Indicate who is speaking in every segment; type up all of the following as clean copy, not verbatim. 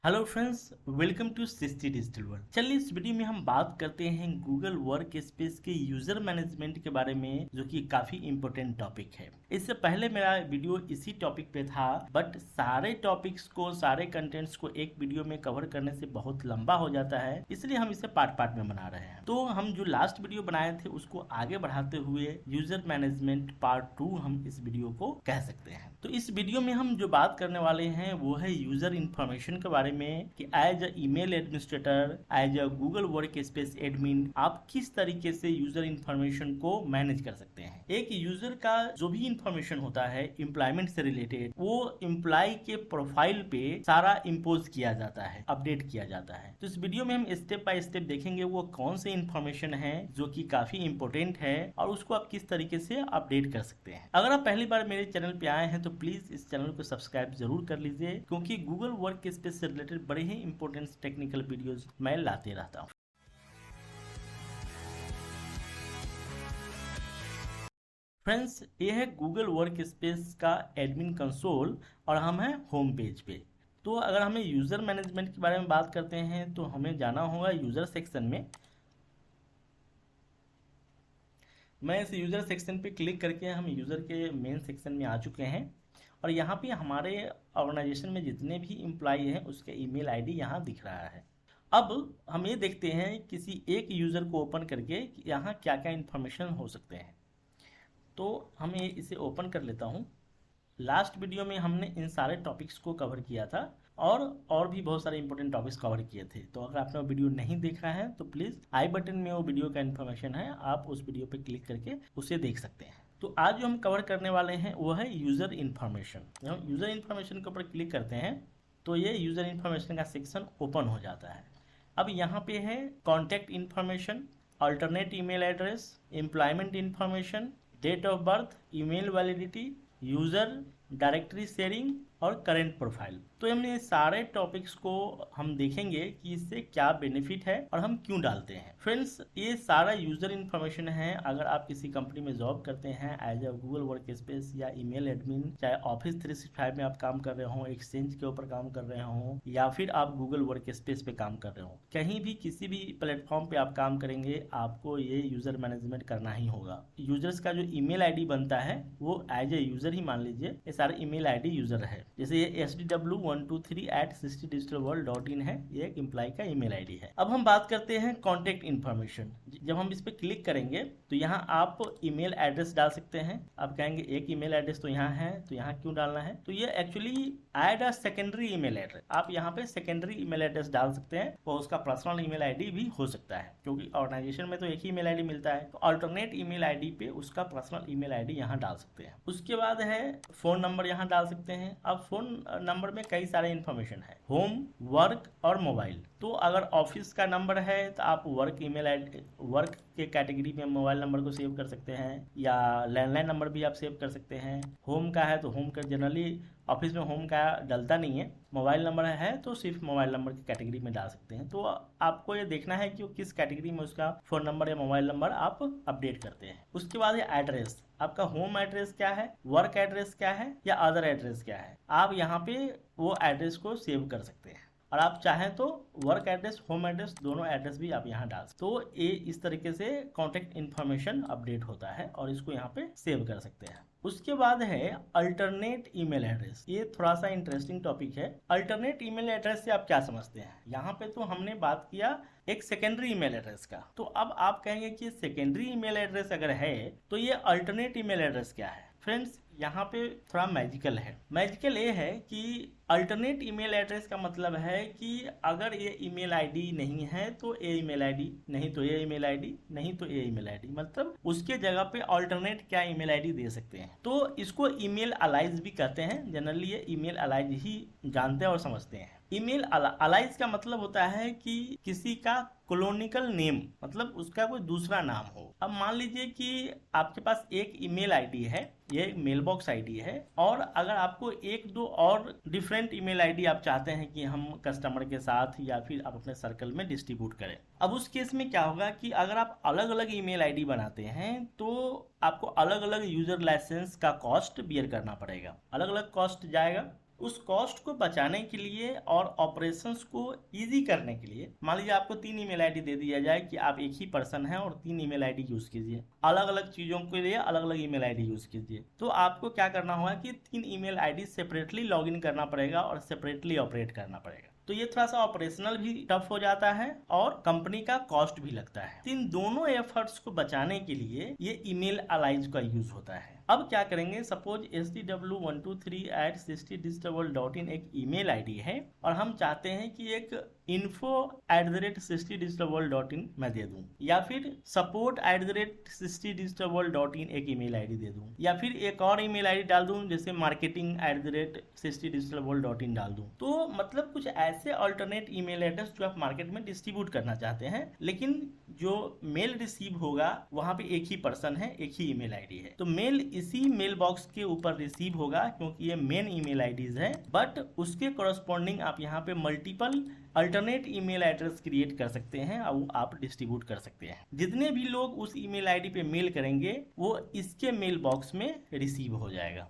Speaker 1: Hello friends, welcome to सिस्टी digital world. चलिए इस वीडियो में हम बात करते हैं गूगल वर्क स्पेस के यूजर मैनेजमेंट के बारे में, जो कि काफी इंपॉर्टेंट टॉपिक है। इससे पहले मेरा वीडियो इसी टॉपिक पे था, बट सारे टॉपिक्स को, सारे कंटेंट्स को एक वीडियो में कवर करने से बहुत लंबा हो जाता है, इसलिए हम इसे पार्ट पार्ट में बना रहे हैं। तो हम जो लास्ट वीडियो बनाए थे उसको आगे बढ़ाते हुए यूजर मैनेजमेंट पार्ट 2 हम इस वीडियो को कह सकते हैं। तो इस वीडियो में हम जो बात करने वाले हैं वो है यूजर इंफॉर्मेशन के बारे में, कि as a email administrator, as a Google Workspace admin, आप किस तरीके से यूजर इंफॉर्मेशन को मैनेज कर सकते हैं। एक यूजर का जो भी इंफॉर्मेशन होता है एम्प्लॉयमेंट से रिलेटेड, वो एम्प्लॉय के प्रोफाइल पे सारा इम्पोज किया जाता है, अपडेट किया जाता है। तो इस वीडियो में हम स्टेप बाय स्टेप देखेंगे वो कौन से इंफॉर्मेशन है जो कि काफी इंपॉर्टेंट है और उसको आप किस तरीके से अपडेट कर सकते हैं। अगर आप पहली बार मेरे चैनल पे आए हैं तो प्लीज इस चैनल को सब्सक्राइब जरूर कर लीजिए, क्योंकि गूगल वर्क स्पेस से रिलेटेड बड़े ही इंपॉर्टेंट टेक्निकल वीडियोस मैं लाते रहता हूँ। फ्रेंड्स, ये है गूगल वर्क स्पेस का एडमिन कंसोल और हम हैं होम पेज पे। तो अगर हमें यूजर मैनेजमेंट के बारे में बात करते हैं तो हमें जाना होगा यूजर सेक्शन में। मैं इस यूजर सेक्शन पे क्लिक करके हम यूजर के मेन सेक्शन में आ चुके हैं और यहाँ पे हमारे ऑर्गेनाइजेशन में जितने भी एम्प्लॉय हैं उसके ईमेल आईडी यहाँ दिख रहा है। अब हम ये देखते हैं किसी एक यूज़र को ओपन करके कि यहाँ क्या क्या इन्फॉर्मेशन हो सकते हैं। तो हम इसे ओपन कर लेता हूँ। लास्ट वीडियो में हमने इन सारे टॉपिक्स को कवर किया था और भी बहुत सारे इंपॉर्टेंट टॉपिक्स कवर किए थे। तो अगर आपने वो वीडियो नहीं देखा है तो प्लीज़ आई बटन में वो वीडियो का इन्फॉर्मेशन है, आप उस वीडियो पे क्लिक करके उसे देख सकते हैं। तो आज जो हम कवर करने वाले हैं वो है यूज़र इन्फॉर्मेशन। जब हम यूज़र इन्फॉर्मेशन के ऊपर क्लिक करते हैं तो ये यूज़र इन्फॉर्मेशन का सेक्शन ओपन हो जाता है। अब यहाँ पे है contact information, alternate email address, employment information, date of birth, email validity, user, directory sharing और करेंट प्रोफाइल। तो हमने सारे टॉपिक्स को हम देखेंगे कि इससे क्या बेनिफिट है और हम क्यों डालते हैं। फ्रेंड्स, ये सारा यूजर इन्फॉर्मेशन है। अगर आप किसी कंपनी में जॉब करते हैं as a Google Workspace या ईमेल एडमिन, चाहे ऑफिस 365 में आप काम कर रहे हो, एक्सचेंज के ऊपर काम कर रहे हो, या फिर आप गूगल वर्क स्पेस पे काम कर रहे हो, कहीं भी किसी भी प्लेटफॉर्म पे आप काम करेंगे, आपको ये यूजर मैनेजमेंट करना ही होगा। यूजर्स का जो ईमेल आईडी बनता है वो एज ए यूजर ही मान लीजिए ये सारे ईमेल आईडी यूजर है। जैसे ये sdw123@60digitalworld.in है, ये एक एम्प्लॉय का ईमेल आईडी है। अब हम बात करते हैं कॉन्टैक्ट इन्फॉर्मेशन। जब हम इस पर क्लिक करेंगे तो यहाँ आप ईमेल एड्रेस डाल सकते हैं। आप कहेंगे एक ईमेल एड्रेस तो यहाँ है, तो यहाँ क्यों डालना है? तो ये actually add a secondary email address, आप यहाँ पे सेकेंडरी ईमेल एड्रेस डाल सकते हैं और उसका पर्सनल ईमेल आईडी भी हो सकता है, क्योंकि ऑर्गेनाइजेशन में तो एक ही ईमेल आईडी मिलता है। तो अल्टरनेट ईमेल आईडी पे उसका पर्सनल ईमेल आईडी यहाँ डाल सकते हैं। उसके बाद है फोन नंबर यहाँ डाल सकते हैं। अब फोन नंबर में कई सारे इन्फॉर्मेशन है, होम, वर्क और मोबाइल। तो अगर ऑफिस का नंबर है तो आप वर्क ईमेल आईडी, वर्क के कैटेगरी में मोबाइल नंबर को सेव कर सकते हैं, या लैंडलाइन नंबर भी आप सेव कर सकते हैं। होम का है तो होम का, जनरली ऑफिस में होम का डलता नहीं है। मोबाइल नंबर है तो सिर्फ मोबाइल नंबर की कैटेगरी में डाल सकते हैं। तो आपको ये देखना है कि वो किस कैटेगरी में उसका फ़ोन नंबर या मोबाइल नंबर आप अपडेट करते हैं। उसके बाद है एड्रेस, आपका होम एड्रेस क्या है, वर्क एड्रेस क्या है या अदर एड्रेस क्या है, आप यहाँ पे वो एड्रेस को सेव कर सकते हैं। और आप चाहें तो वर्क एड्रेस, होम एड्रेस, दोनों एड्रेस भी आप यहाँ डाल सकते। तो ये इस तरीके से कॉन्टैक्ट इन्फॉर्मेशन अपडेट होता है और इसको यहाँ पे सेव कर सकते हैं। उसके बाद है अल्टरनेट ईमेल एड्रेस। ये थोड़ा सा इंटरेस्टिंग टॉपिक है। अल्टरनेट ईमेल एड्रेस से आप क्या समझते हैं? यहाँ पे तो हमने बात किया एक सेकेंडरी ईमेल एड्रेस का। तो अब आप कहेंगे कि सेकेंडरी ईमेल एड्रेस अगर है तो ये अल्टरनेट ईमेल एड्रेस क्या है? फ्रेंड्स, यहाँ पे थोड़ा मैजिकल है। मैजिकल ये है कि अल्टरनेट ईमेल एड्रेस का मतलब है कि अगर ये ईमेल आईडी नहीं है तो ये ईमेल आईडी, नहीं तो ये ईमेल आईडी, नहीं तो ये ईमेल आईडी, मतलब उसके जगह पे अल्टरनेट क्या ईमेल आईडी दे सकते हैं। तो इसको ईमेल अलाइज भी कहते हैं। जनरली ये ईमेल अलाइज ही जानते हैं और समझते हैं। ईमेल अलाइज का मतलब होता है कि किसी का कोलोनिकल नेम, मतलब उसका कोई दूसरा नाम हो। अब मान लीजिए कि आपके पास एक ईमेल आईडी है, ये मेल बॉक्स आईडी है, और अगर आपको एक दो और डिफरेंट ईमेल आईडी आप चाहते हैं कि हम कस्टमर के साथ या फिर आप अपने सर्कल में डिस्ट्रीब्यूट करें। अब उस केस में क्या होगा कि अगर आप अलग अलग ईमेल आईडी बनाते हैं तो आपको अलग अलग यूजर लाइसेंस का कॉस्ट बियर करना पड़ेगा, अलग अलग कॉस्ट जाएगा। उस कॉस्ट को बचाने के लिए और ऑपरेशंस को इजी करने के लिए, मान लीजिए आपको 3 ईमेल आईडी दे दिया जाए कि आप एक ही पर्सन है और 3 ईमेल आईडी यूज कीजिए, अलग अलग चीजों के लिए अलग अलग ईमेल आईडी यूज कीजिए। तो आपको क्या करना होगा कि 3 ईमेल आईडी सेपरेटली लॉगिन करना पड़ेगा और सेपरेटली ऑपरेट करना पड़ेगा। तो ये थोड़ा सा ऑपरेशनल भी टफ हो जाता है और कंपनी का कॉस्ट भी लगता है। इन दोनों एफर्ट्स को बचाने के लिए ये ईमेल अलाइज का यूज होता है। अब क्या करेंगे, सपोज stw123@60digitalworld.in एक ईमेल आईडी है और हम चाहते हैं कि एक info@60digitalworld.in मैं दे दूं, या फिर support@60digitalworld.in एक ईमेल आईडी दे दूं, या फिर एक और ईमेल आईडी डाल दूं जैसे marketing@60digitalworld.in डाल दूं। तो मतलब कुछ ऐसे अल्टरनेट ईमेल एड्रेस जो आप मार्केट में डिस्ट्रीब्यूट करना चाहते हैं, लेकिन जो मेल रिसीव होगा वहां पे एक ही पर्सन है, एक ही ईमेल आईडी है। तो मेल इसी मेल बॉक्स के ऊपर रिसीव होगा क्योंकि ये मेन ईमेल आईडीज है, बट उसके कॉरस्पॉन्डिंग आप यहाँ पे multiple alternate email address create कर सकते हैं और आप डिस्ट्रीब्यूट कर सकते हैं। जितने भी लोग उस ईमेल आईडी पे मेल करेंगे वो इसके मेल बॉक्स में रिसीव हो जाएगा।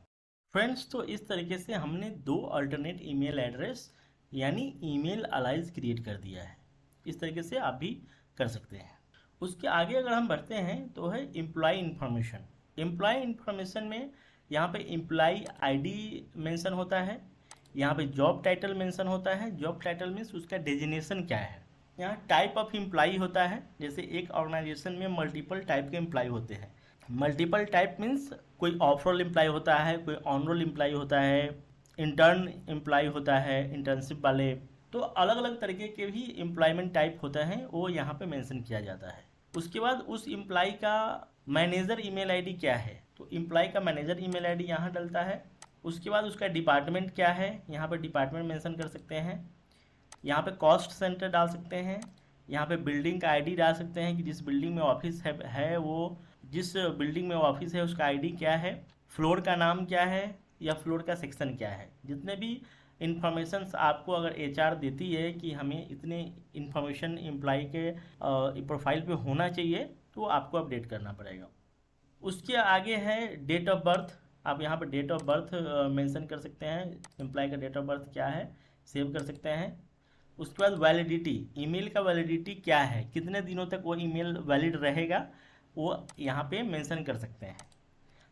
Speaker 1: फ्रेंड्स, तो इस तरीके से हमने 2 अल्टरनेट ईमेल एड्रेस यानी ईमेल अलाइज क्रिएट कर दिया है। इस तरीके से आप भी कर सकते हैं। उसके आगे अगर हम बढ़ते हैं तो है एम्प्लॉय इन्फॉर्मेशन। एम्प्लॉय इन्फॉर्मेशन में यहाँ पे एम्प्लॉय आईडी मेंशन होता है, यहाँ पे जॉब टाइटल मेंशन होता है। जॉब टाइटल मीन्स उसका डेजिनेशन क्या है। यहाँ टाइप ऑफ एम्प्लॉय होता है, जैसे एक ऑर्गेनाइजेशन में मल्टीपल टाइप के एम्प्लॉय होते हैं। मल्टीपल टाइप मीन्स कोई ऑफ रोल एम्प्लॉय होता है, कोई ऑन रोल एम्प्लॉय होता है, इंटर्न एम्प्लॉय होता है, इंटर्नशिप वाले। तो अलग अलग तरीके के भी एम्प्लॉयमेंट टाइप होता है, वो यहाँ पे मेंशन किया जाता है। उसके बाद उस एम्प्लॉय का मैनेजर ईमेल आईडी क्या है, तो एम्प्लॉय का मैनेजर ईमेल आईडी यहाँ डलता है। उसके बाद उसका डिपार्टमेंट क्या है, यहाँ पे डिपार्टमेंट मेंशन कर सकते हैं। यहाँ पे कॉस्ट सेंटर डाल सकते हैं। यहाँ पे बिल्डिंग का आईडी डाल सकते हैं कि जिस बिल्डिंग में ऑफिस है वो जिस बिल्डिंग में ऑफिस है उसका आईडी क्या है, फ्लोर का नाम क्या है या फ्लोर का सेक्शन क्या है। जितने भी इन्फॉर्मेशंस आपको अगर एचआर देती है कि हमें इतने इन्फॉर्मेशन एम्प्लॉय के प्रोफाइल पे होना चाहिए, तो आपको अपडेट करना पड़ेगा। उसके आगे है डेट ऑफ बर्थ। आप यहाँ पर डेट ऑफ बर्थ मेंशन कर सकते हैं, एम्प्लॉय का डेट ऑफ बर्थ क्या है सेव कर सकते हैं। उसके बाद वैलिडिटी, ईमेल का वैलिडिटी क्या है, कितने दिनों तक वो ईमेल वैलिड रहेगा, वो यहाँ पे मेंशन कर सकते हैं।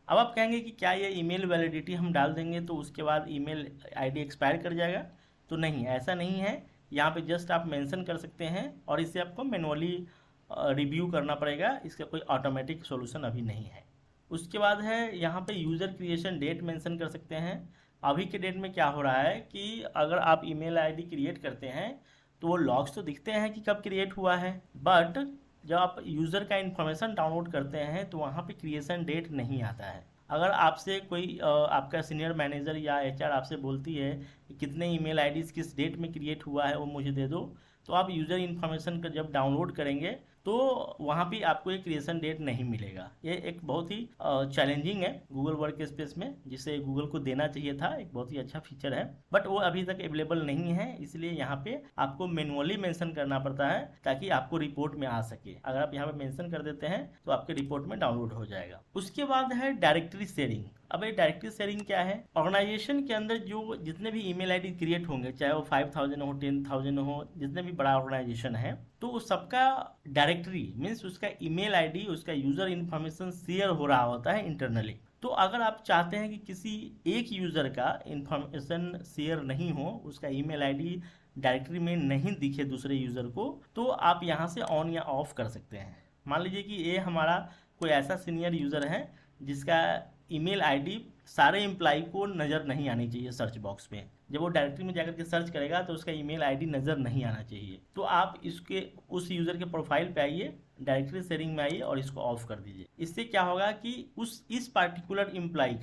Speaker 1: अब आप कहेंगे कि क्या ये ईमेल वैलिडिटी हम डाल देंगे तो उसके बाद ईमेल आईडी एक्सपायर कर जाएगा, तो नहीं, ऐसा नहीं है। यहाँ पे जस्ट आप मेंशन कर सकते हैं और इसे आपको मैनुअली रिव्यू करना पड़ेगा, इसका कोई ऑटोमेटिक सॉल्यूशन अभी नहीं है। उसके बाद है यहाँ पे यूज़र क्रिएशन डेट मेंशन कर सकते हैं। अभी के डेट में क्या हो रहा है कि अगर आप ईमेल आईडी क्रिएट करते हैं तो वो लॉग्स तो दिखते हैं कि कब क्रिएट हुआ है, बट जब आप यूज़र का इन्फॉर्मेशन डाउनलोड करते हैं तो वहाँ पे क्रिएशन डेट नहीं आता है। अगर आपसे कोई आपका सीनियर मैनेजर या एचआर आपसे बोलती है कि कितने ईमेल आईडीज़ किस डेट में क्रिएट हुआ है वो मुझे दे दो, तो आप यूज़र इन्फॉर्मेशन का जब डाउनलोड करेंगे तो वहाँ पे आपको एक क्रिएशन डेट नहीं मिलेगा। ये एक बहुत ही चैलेंजिंग है गूगल वर्क स्पेस में, जिसे गूगल को देना चाहिए था, एक बहुत ही अच्छा फीचर है, बट वो अभी तक अवेलेबल नहीं है। इसलिए यहाँ पे आपको मैनुअली मेंशन करना पड़ता है ताकि आपको रिपोर्ट में आ सके। अगर आप यहाँ पे मेंशन कर देते हैं तो आपके रिपोर्ट में डाउनलोड हो जाएगा। उसके बाद है डायरेक्टरी शेयरिंग। अब ये डायरेक्टरी शेयरिंग क्या है, ऑर्गेनाइजेशन के अंदर जो जितने भी ईमेल आईडी क्रिएट होंगे, चाहे वो 5000 हो 10,000 हो, जितने भी बड़ा ऑर्गेनाइजेशन है, तो उस सबका डायरेक्टरी मीन्स उसका ईमेल आईडी, उसका यूजर इन्फॉर्मेशन शेयर हो रहा होता है इंटरनली। तो अगर आप चाहते हैं कि किसी एक यूजर का इन्फॉर्मेशन शेयर नहीं हो, उसका ईमेल आईडी डायरेक्टरी में नहीं दिखे दूसरे यूजर को, तो आप यहाँ से ऑन या ऑफ कर सकते हैं। मान लीजिए कि ये हमारा कोई ऐसा सीनियर यूजर है जिसका ईमेल आईडी सारे एम्प्लॉय को नज़र नहीं आनी चाहिए सर्च बॉक्स में। जब वो डायरेक्टरी में जाकर के सर्च करेगा तो उसका ईमेल आईडी नज़र नहीं आना चाहिए। तो आप इसके उस यूज़र के प्रोफाइल पे आइए, डायरेक्टरी शेयरिंग में आइए और इसको ऑफ कर दीजिए। इससे क्या होगा कि इस पार्टिकुलर एम्प्लॉय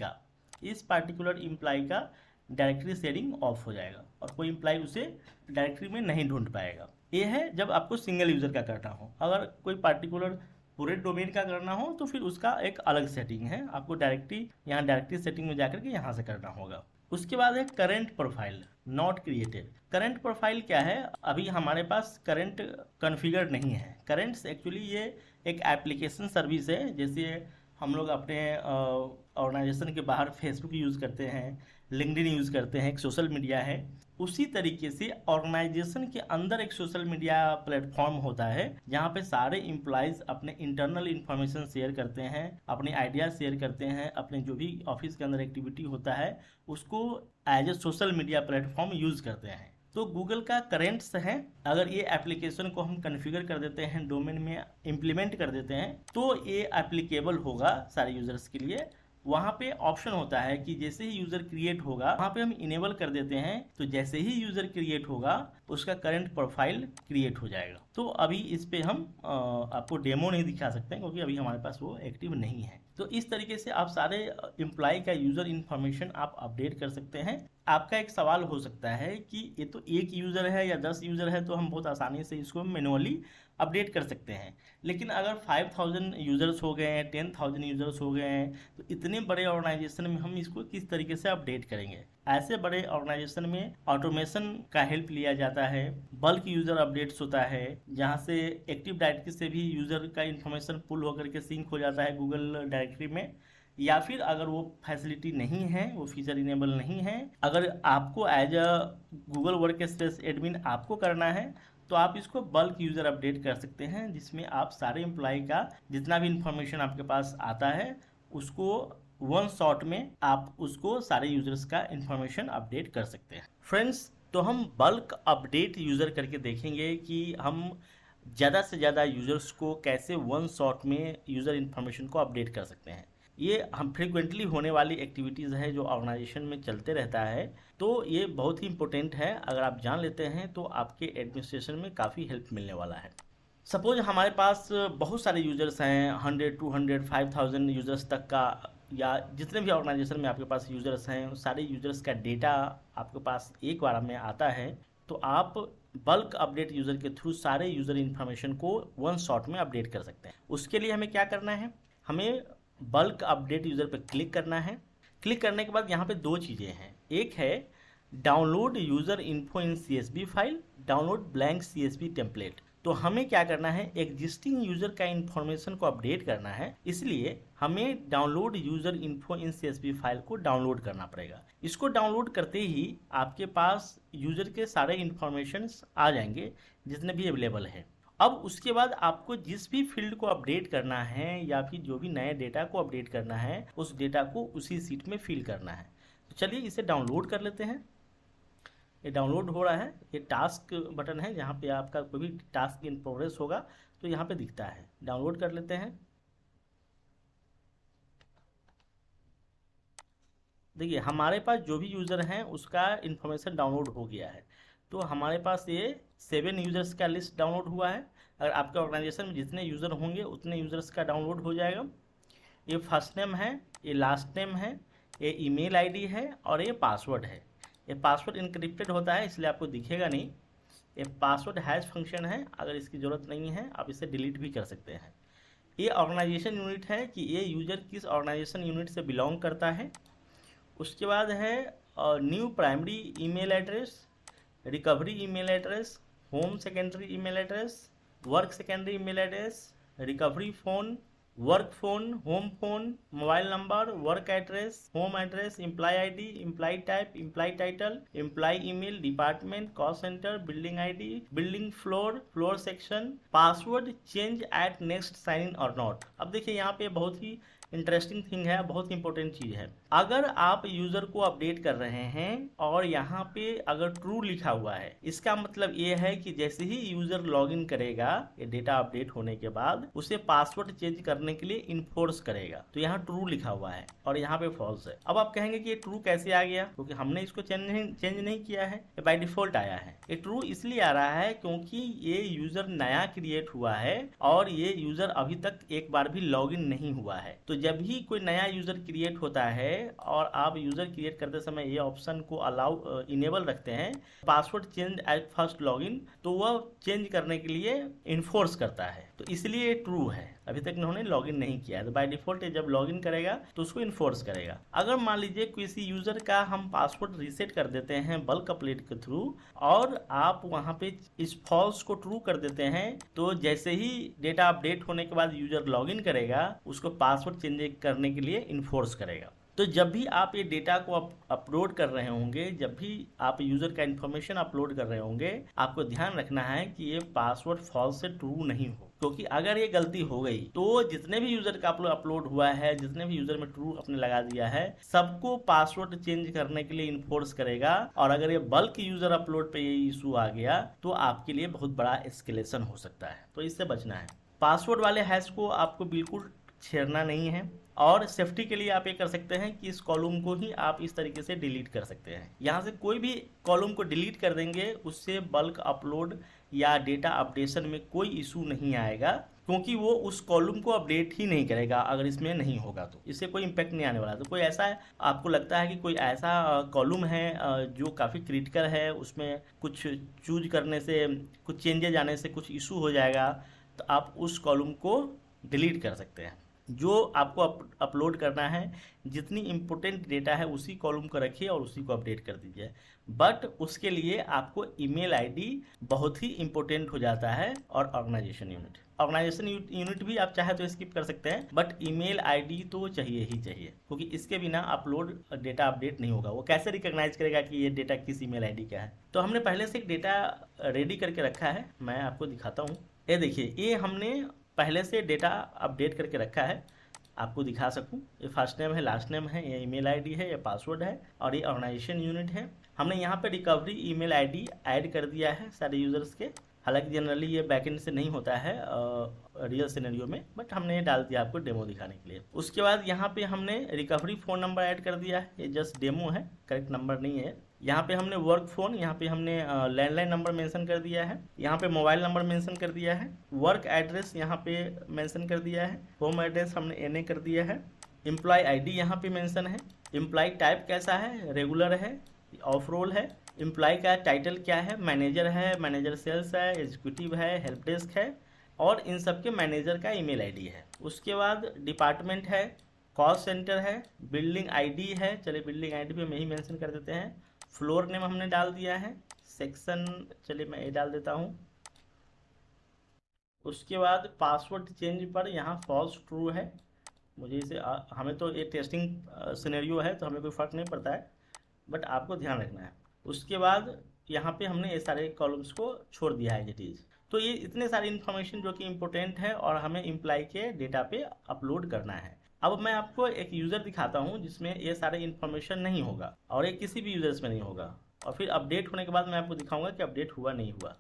Speaker 1: का डायरेक्टरी शेयरिंग ऑफ हो जाएगा और कोई एम्प्लॉय उसे डायरेक्टरी में नहीं ढूंढ पाएगा। ये है जब आपको सिंगल यूज़र का करना हो। अगर कोई पार्टिकुलर पूरे डोमेन का करना हो तो फिर उसका एक अलग सेटिंग है, आपको डायरेक्टरी सेटिंग में जाकर के यहाँ से करना होगा। उसके बाद है current profile not created. Current profile क्या है, अभी हमारे पास करंट कॉन्फ़िगर नहीं है। करंट्स एक्चुअली ये एक एप्लीकेशन सर्विस है, जैसे हम लोग अपने ऑर्गेनाइजेशन के बाहर फेसबुक यूज़ करते हैं, लिंक्डइन यूज़ करते हैं, एक सोशल मीडिया है। उसी तरीके से ऑर्गेनाइजेशन के अंदर एक सोशल मीडिया प्लेटफॉर्म होता है जहाँ पे सारे एम्प्लॉयज़ अपने इंटरनल इंफॉर्मेशन शेयर करते हैं, अपने आइडिया शेयर करते हैं, अपने जो भी ऑफिस के अंदर एक्टिविटी होता है उसको as a social media platform use करते हैं। तो गूगल का करेंट्स है, अगर ये एप्लीकेशन को हम कॉन्फ़िगर कर देते हैं, डोमेन में इम्प्लीमेंट कर देते हैं, तो ये एप्लीकेबल होगा सारे यूज़र्स के लिए। वहाँ पे ऑप्शन होता है कि जैसे ही यूज़र क्रिएट होगा वहाँ पे हम इनेबल कर देते हैं, तो जैसे ही यूज़र क्रिएट होगा उसका करंट प्रोफाइल क्रिएट हो जाएगा। तो अभी इस पे हम आपको डेमो नहीं दिखा सकते हैं क्योंकि अभी हमारे पास वो एक्टिव नहीं है। तो इस तरीके से आप सारे एम्प्लॉय का यूज़र इन्फॉर्मेशन आप अपडेट कर सकते हैं। आपका एक सवाल हो सकता है कि ये तो एक यूज़र है या 10 यूज़र है तो हम बहुत आसानी से इसको मैनुअली अपडेट कर सकते हैं, लेकिन अगर 5000 यूज़र्स हो गए हैं, 10,000 यूज़र्स हो गए हैं, तो इतने बड़े ऑर्गेनाइजेशन में हम इसको किस तरीके से अपडेट करेंगे। ऐसे बड़े ऑर्गेनाइजेशन में ऑटोमेशन का हेल्प लिया जाता है, बल्क यूज़र अपडेट्स होता है जहाँ से एक्टिव डायरेक्टरी से भी यूज़र का इन्फॉर्मेशन पुल होकर के सिंक हो जाता है गूगल डायरेक्टरी में। या फिर अगर वो फैसिलिटी नहीं है, वो फीचर इनेबल नहीं है, अगर आपको as a Google Workspace admin आपको करना है तो आप इसको बल्क यूज़र अपडेट कर सकते हैं, जिसमें आप सारे एम्प्लॉय का जितना भी इंफॉर्मेशन आपके पास आता है उसको वन शॉट में आप उसको सारे यूज़र्स का इंफॉर्मेशन अपडेट कर सकते हैं। फ्रेंड्स, तो हम बल्क अपडेट यूज़र करके देखेंगे कि हम ज़्यादा से ज़्यादा यूज़र्स को कैसे वन शॉट में यूज़र इन्फॉर्मेशन को अपडेट कर सकते हैं। ये हम फ्रिक्वेंटली होने वाली एक्टिविटीज़ है जो ऑर्गेनाइजेशन में चलते रहता है, तो ये बहुत ही इंपॉर्टेंट है। अगर आप जान लेते हैं तो आपके एडमिनिस्ट्रेशन में काफ़ी हेल्प मिलने वाला है। सपोज हमारे पास बहुत सारे यूज़र्स हैं, 100, 200, 5000 यूज़र्स तक का, या जितने भी ऑर्गेनाइजेशन में आपके पास यूज़र्स हैं सारे यूज़र्स का डेटा आपके पास एक बार में आता है, तो आप बल्क अपडेट यूज़र के थ्रू सारे यूज़र इन्फॉर्मेशन को वन शॉट में अपडेट कर सकते हैं। उसके लिए हमें क्या करना है, हमें बल्क अपडेट यूज़र पर क्लिक करना है। क्लिक करने के बाद यहाँ पे दो चीज़ें हैं, एक है डाउनलोड यूज़र इन्फो इन CSV file, download blank CSV template. तो हमें क्या करना है, एग्जिस्टिंग यूज़र का इन्फॉर्मेशन को अपडेट करना है, इसलिए हमें डाउनलोड यूज़र इन्फो इन CSV फाइल को डाउनलोड करना पड़ेगा। इसको डाउनलोड करते ही आपके पास यूज़र के सारे इन्फॉर्मेशन आ जाएंगे जितने भी अवेलेबल हैं। अब उसके बाद आपको जिस भी फील्ड को अपडेट करना है या फिर जो भी नए डेटा को अपडेट करना है उस डेटा को उसी सीट में फिल करना है। तो चलिए इसे डाउनलोड कर लेते हैं। ये डाउनलोड हो रहा है, ये टास्क बटन है जहाँ पे आपका कोई भी टास्क इन प्रोग्रेस होगा तो यहाँ पे दिखता है। डाउनलोड कर लेते हैं। देखिए हमारे पास जो भी यूज़र हैं उसका इन्फॉर्मेशन डाउनलोड हो गया है। तो हमारे पास ये 7 यूज़र्स का लिस्ट डाउनलोड हुआ है। अगर आपके ऑर्गेनाइजेशन में जितने यूज़र होंगे उतने यूज़र्स का डाउनलोड हो जाएगा। ये फर्स्ट नेम है, ये लास्ट नेम है, ये ईमेल आईडी है और ये पासवर्ड है। ये पासवर्ड इनक्रिप्टेड होता है इसलिए आपको दिखेगा नहीं। ये पासवर्ड हैश फंक्शन है, अगर इसकी ज़रूरत नहीं है आप इसे डिलीट भी कर सकते हैं। ये ऑर्गेनाइजेशन यूनिट है कि ये यूज़र किस ऑर्गेनाइजेशन यूनिट से बिलोंग करता है। उसके बाद है new primary email address, recovery email address, home secondary email address, work secondary email address, recovery phone, work phone, home phone, mobile number, work address, home address, employee ID, employee type, employee title, employee email, department, cost centre, building ID, building floor, floor section, password change at next sign in और not. अब देखिए यहाँ पे बहुत ही interesting thing है, बहुत important चीज़ है। अगर आप यूज़र को अपडेट कर रहे हैं और यहाँ पे अगर ट्रू लिखा हुआ है, इसका मतलब ये है कि जैसे ही यूज़र लॉगिन करेगा ये डेटा अपडेट होने के बाद उसे पासवर्ड चेंज करने के लिए इन्फोर्स करेगा। तो यहाँ ट्रू लिखा हुआ है और यहाँ पे फॉल्स है। अब आप कहेंगे कि ये ट्रू कैसे आ गया, क्योंकि हमने इसको चेंज नहीं किया है, ये बाय डिफॉल्ट आया है। ये ट्रू इसलिए आ रहा है क्योंकि ये यूज़र नया क्रिएट हुआ है और ये यूज़र अभी तक एक बार भी लॉगिन नहीं हुआ है। तो जब भी कोई नया यूज़र क्रिएट होता है और आप यूज़र क्रिएट करते समय ये ऑप्शन को अलाउ इनेबल रखते हैं, password change at first login, तो वह चेंज करने के लिए इन्फोर्स करता है, तो इसलिए ट्रू है। अभी तक इन्होंने लॉगिन नहीं किया है, तो बाय डिफॉल्ट जब लॉगिन करेगा तो उसको इन्फोर्स करेगा। अगर मान लीजिए किसी यूजर का हम पासवर्ड रीसेट कर देते हैं बल्क अपडेट के थ्रू और आप वहां पे इस फॉल्स को ट्रू कर देते हैं, तो जैसे ही डेटा अपडेट होने के बाद यूजर लॉगिन करेगा उसको पासवर्ड चेंज करने के लिए इन्फोर्स करेगा। तो जब भी आप ये डेटा को अपलोड कर रहे होंगे, जब भी आप यूज़र का इन्फॉर्मेशन अपलोड कर रहे होंगे, आपको ध्यान रखना है कि ये पासवर्ड फॉल्स से ट्रू नहीं हो, क्योंकि अगर ये गलती हो गई तो जितने भी यूज़र का अपलोड हुआ है, जितने भी यूज़र में ट्रू अपने लगा दिया है, सबको पासवर्ड चेंज करने के लिए इन्फोर्स करेगा। और अगर ये बल्क यूज़र अपलोड पे ये इशू आ गया तो आपके लिए बहुत बड़ा एस्केलेशन हो सकता है, तो इससे बचना है। पासवर्ड वाले हैश को आपको बिल्कुल छेड़ना नहीं है। और सेफ्टी के लिए आप ये कर सकते हैं कि इस कॉलम को ही आप इस तरीके से डिलीट कर सकते हैं। यहाँ से कोई भी कॉलम को डिलीट कर देंगे, उससे बल्क अपलोड या डेटा अपडेशन में कोई इशू नहीं आएगा, क्योंकि वो उस कॉलम को अपडेट ही नहीं करेगा अगर इसमें नहीं होगा तो इससे कोई इम्पैक्ट नहीं आने वाला। तो कोई ऐसा आपको लगता है कि कोई ऐसा कॉलम है जो काफ़ी क्रिटिकल है, उसमें कुछ चूज करने से, कुछ चेंजेज आने से कुछ इशू हो जाएगा, तो आप उस कॉलम को डिलीट कर सकते हैं। जो आपको अपलोड करना है, जितनी इम्पोर्टेंट डेटा है उसी कॉलम को रखिए और उसी को अपडेट कर दीजिए। बट उसके लिए आपको ईमेल आईडी बहुत ही इम्पोर्टेंट हो जाता है और ऑर्गेनाइजेशन यूनिट भी आप चाहे तो स्किप कर सकते हैं, बट ईमेल आईडी तो चाहिए ही चाहिए, क्योंकि इसके बिना अपलोड डेटा अपडेट नहीं होगा। वो कैसे रिकॉग्नाइज करेगा कि ये डेटा किस ईमेल आईडी का है? तो हमने पहले से एक डेटा रेडी करके रखा है, मैं आपको दिखाता हूँ। ये देखिए, ये हमने पहले से डेटा अपडेट करके रखा है, आपको दिखा सकूं। ये फर्स्ट नेम है, लास्ट नेम है, ये ईमेल आईडी है, ये पासवर्ड है और ये ऑर्गेनाइजेशन यूनिट है। हमने यहाँ पे रिकवरी ईमेल आईडी ऐड कर दिया है सारे यूजर्स के। हालांकि जनरली ये बैकएंड से नहीं होता है रियल सिनेरियो में, बट हमने डाल दिया आपको डेमो दिखाने के लिए। उसके बाद यहाँ पे हमने रिकवरी फ़ोन नंबर ऐड कर दिया है, ये जस्ट डेमो है, करेक्ट नंबर नहीं है। यहाँ पे हमने वर्क फ़ोन, यहाँ पे हमने लैंडलाइन नंबर मेंशन कर दिया है, यहाँ पे मोबाइल नंबर मेंशन कर दिया है, वर्क एड्रेस यहाँ पे मेंशन कर दिया है, होम एड्रेस हमने NA कर दिया है, एम्प्लॉय ID यहाँ पे मेंशन है, एम्प्लॉय टाइप कैसा है, रेगुलर है, ऑफ रोल है, एम्प्लॉय का टाइटल क्या है, मैनेजर है, मैनेजर सेल्स है, एग्जीक्यूटिव है, हेल्प डेस्क है, और इन सब के मैनेजर का ईमेल आईडी है। उसके बाद डिपार्टमेंट है, कॉल सेंटर है, बिल्डिंग आईडी है, चलिए बिल्डिंग आईडी पे मैं ही मेंशन कर देते हैं, फ्लोर नेम हमने डाल दिया है, सेक्शन चलिए मैं ये डाल देता हूँ। उसके बाद पासवर्ड चेंज पर यहाँ फॉल्स ट्रू है, मुझे इसे हमें तो ये टेस्टिंग सिनेरियो है तो हमें कोई फ़र्क नहीं पड़ता है, बट आपको ध्यान रखना है। उसके बाद यहाँ पे हमने ये सारे कॉलम्स को छोड़ दिया है एज इट इज़। तो ये इतने सारे इन्फॉर्मेशन जो कि इम्पोर्टेंट है और हमें एम्प्लॉय के डेटा पे अपलोड करना है। अब मैं आपको एक यूज़र दिखाता हूँ जिसमें ये सारे इन्फॉर्मेशन नहीं होगा और ये किसी भी यूज़र्स में नहीं होगा, और फिर अपडेट होने के बाद मैं आपको दिखाऊंगा कि अपडेट हुआ नहीं हुआ।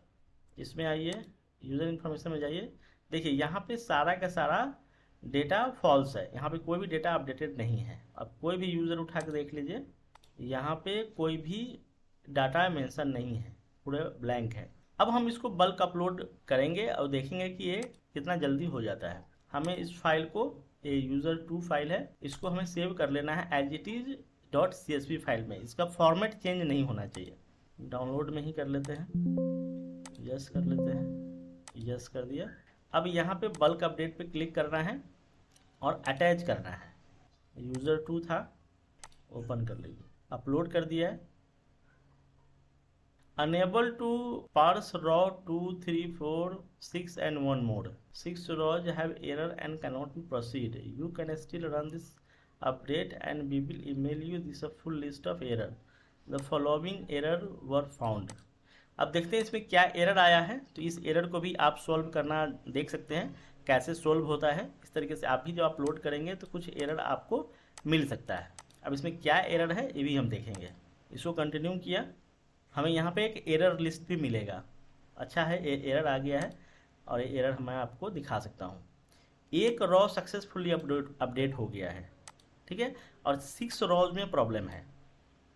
Speaker 1: इसमें आइए, यूज़र इन्फॉर्मेशन में जाइए, देखिए यहाँ पे सारा का सारा डेटा फॉल्स है, यहाँ पे कोई भी डेटा अपडेटेड नहीं है। अब कोई भी यूज़र उठा के देख लीजिए, यहाँ पे कोई भी डाटा मेंशन नहीं है, पूरे ब्लैंक है। अब हम इसको बल्क अपलोड करेंगे और देखेंगे कि ये कितना जल्दी हो जाता है। हमें इस फाइल को, ये user2 फाइल है, इसको हमें सेव कर लेना है as it is .csv file में। इसका फॉर्मेट चेंज नहीं होना चाहिए। डाउनलोड में ही कर लेते हैं, यस कर लेते हैं, यस कर दिया। अब यहाँ पे बल्क अपडेट पे क्लिक करना है और अटैच करना है। user2 था, ओपन कर लीजिए, अपलोड कर दिया है। Unable to parse raw 2, 3, 4, 6 and 1 mode. 6 rows have error and cannot proceed. You can still run this update and we will email you this a full list of error. The following error were found. अब देखते हैं इसमें क्या error आया है। तो इस error को भी आप सॉल्व करना देख सकते हैं कैसे सॉल्व होता है। इस तरीके से आप भी जब अपलोड करेंगे तो कुछ एरर आपको मिल सकता है। अब इसमें क्या एरर है ये भी हम देखेंगे। इसको कंटिन्यू किया, हमें यहाँ पे एक एरर लिस्ट भी मिलेगा। अच्छा है, एरर आ गया है और ये एरर मैं आपको दिखा सकता हूँ। एक रॉ सक्सेसफुली अपडेट हो गया है, ठीक है, और 6 रॉज में प्रॉब्लम है।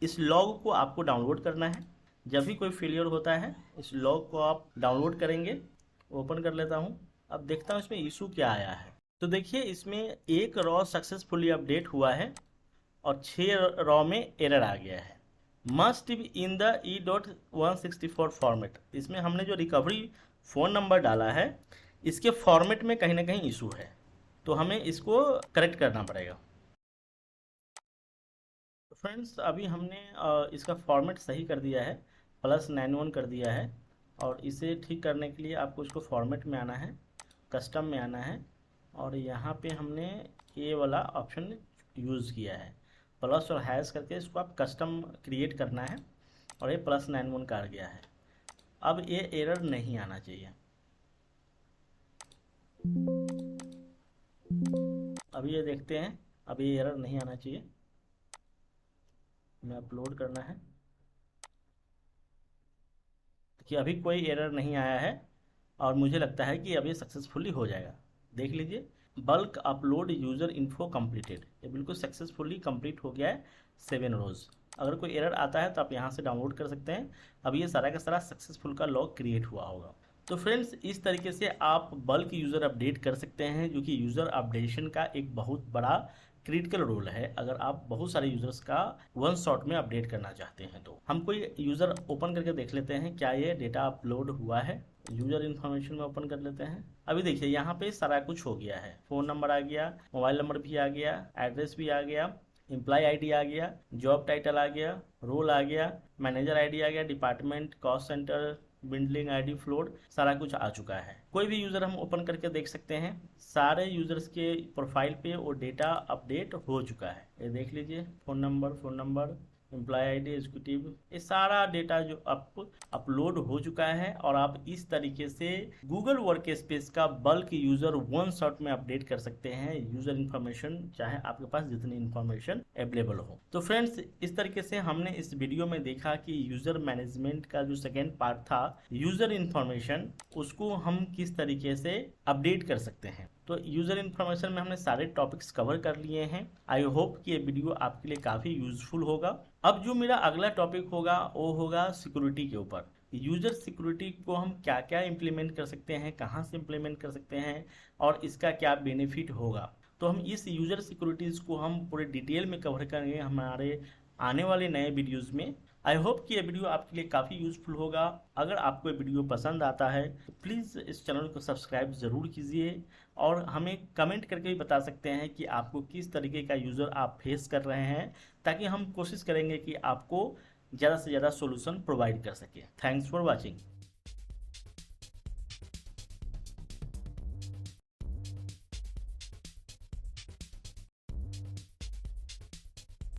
Speaker 1: इस लॉग को आपको डाउनलोड करना है। जब भी कोई फेलियर होता है इस लॉग को आप डाउनलोड करेंगे। ओपन कर लेता हूँ, अब देखता हूँ इसमें इशू क्या आया है। तो देखिए इसमें एक रॉ सक्सेसफुली अपडेट हुआ है और 6 रॉ में एरर आ गया है। Must be in the E.164 format. इसमें हमने जो रिकवरी फ़ोन नंबर डाला है इसके फॉर्मेट में कहीं ना कहीं इशू है। तो हमें इसको करेक्ट करना पड़ेगा। तो फ्रेंड्स अभी हमने इसका फॉर्मेट सही कर दिया है, +91 कर दिया है। और इसे ठीक करने के लिए आपको इसको फॉर्मेट में आना है, कस्टम में आना है, और यहाँ पे हमने ये वाला ऑप्शन यूज़ किया है, प्लस और हैश करके इसको आप कस्टम क्रिएट करना है, और ये +91 का आ गया है। अब ये एरर नहीं आना चाहिए। अभी ये देखते हैं, अभी ये एरर नहीं आना चाहिए। हमें अपलोड करना है कि अभी कोई एरर नहीं आया है, और मुझे लगता है कि अभी सक्सेसफुली हो जाएगा। देख लीजिए, bulk upload user info completed, ये बिल्कुल सक्सेसफुली कंप्लीट हो गया है 7 रोज़। अगर कोई एरर आता है तो आप यहाँ से डाउनलोड कर सकते हैं। अब ये सारा का सारा सक्सेसफुल का लॉग क्रिएट हुआ होगा। तो फ्रेंड्स इस तरीके से आप बल्क यूज़र अपडेट कर सकते हैं, जो कि यूज़र अपडेशन का एक बहुत बड़ा क्रिटिकल रोल है। अगर आप बहुत सारे यूजर्स का वन शॉट में अपडेट करना चाहते हैं तो हम कोई यूज़र ओपन करके देख लेते हैं क्या ये डेटा अपलोड हुआ है। यूज़र इन्फॉर्मेशन में ओपन कर लेते हैं। अभी देखिए यहाँ पे सारा कुछ हो गया है, फ़ोन नंबर आ गया, मोबाइल नंबर भी आ गया, एड्रेस भी आ गया, एम्प्लॉय आईडी आ गया, जॉब टाइटल आ गया, रोल आ गया, मैनेजर आईडी आ गया, department, cost centre, building ID, float, सारा कुछ आ चुका है। कोई भी यूज़र हम ओपन करके देख सकते हैं, सारे यूज़र्स के प्रोफाइल पे वो डेटा अपडेट हो चुका है। ये देख लीजिए, phone number, employee ID, executive, ये सारा डेटा जो अपलोड हो चुका है। और आप इस तरीके से गूगल वर्क स्पेस का बल्क यूज़र वन शॉट में अपडेट कर सकते हैं यूज़र इन्फॉर्मेशन, चाहे आपके पास जितनी इन्फॉर्मेशन अवेलेबल हो। तो फ्रेंड्स इस तरीके से हमने इस वीडियो में देखा कि यूज़र मैनेजमेंट का जो सेकेंड पार्ट था, यूज़र इन्फॉर्मेशन, उसको हम किस तरीके से अपडेट कर सकते हैं। तो यूज़र इन्फॉर्मेशन में हमने सारे टॉपिक्स कवर कर लिए हैं। आई होप कि ये वीडियो आपके लिए काफ़ी यूजफुल होगा। अब जो मेरा अगला टॉपिक होगा वो होगा सिक्योरिटी के ऊपर। यूज़र सिक्योरिटी को हम क्या क्या इम्प्लीमेंट कर सकते हैं, कहाँ से इम्प्लीमेंट कर सकते हैं, और इसका क्या बेनिफिट होगा। तो हम इस यूज़र सिक्योरिटीज़ को हम पूरे डिटेल में कवर करेंगे हमारे आने वाले नए वीडियोज़ में। आई होप कि ये वीडियो आपके लिए काफ़ी यूज़फुल होगा। अगर आपको ये वीडियो पसंद आता है तो प्लीज़ इस चैनल को सब्सक्राइब ज़रूर कीजिए, और हमें कमेंट करके भी बता सकते हैं कि आपको किस तरीके का यूज़र आप फेस कर रहे हैं, ताकि हम कोशिश करेंगे कि आपको ज़्यादा से ज़्यादा सोल्यूशन प्रोवाइड कर सकें। Thanks for watching.